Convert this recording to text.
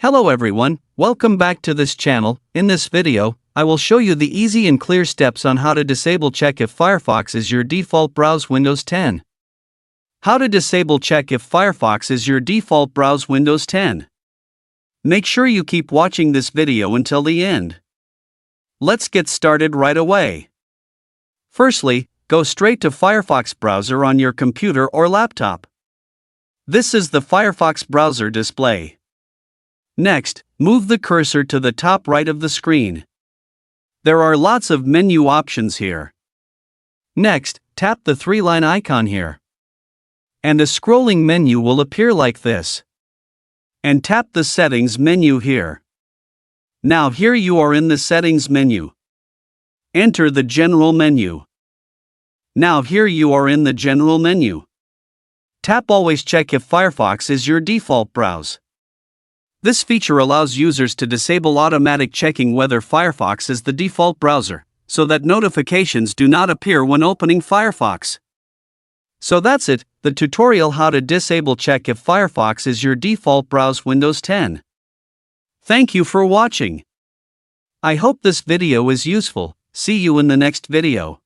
Hello everyone, welcome back to this channel. In this video, I will show you the easy and clear steps on how to disable check if Firefox is your default browse Windows 10. How to disable check if Firefox is your default browse Windows 10. Make sure you keep watching this video until the end. Let's get started right away. Firstly, go straight to Firefox browser on your computer or laptop. This is the Firefox browser display. Next, move the cursor to the top right of the screen. There are lots of menu options here. Next, tap the three-line icon here. And a scrolling menu will appear like this. And tap the Settings menu here. Now here you are in the Settings menu. Enter the General menu. Now here you are in the General menu. Tap Always check if Firefox is your default browse. This feature allows users to disable automatic checking whether Firefox is the default browser, so that notifications do not appear when opening Firefox. So that's it, the tutorial how to disable check if Firefox is your default browse Windows 10. Thank you for watching. I hope this video is useful. See you in the next video.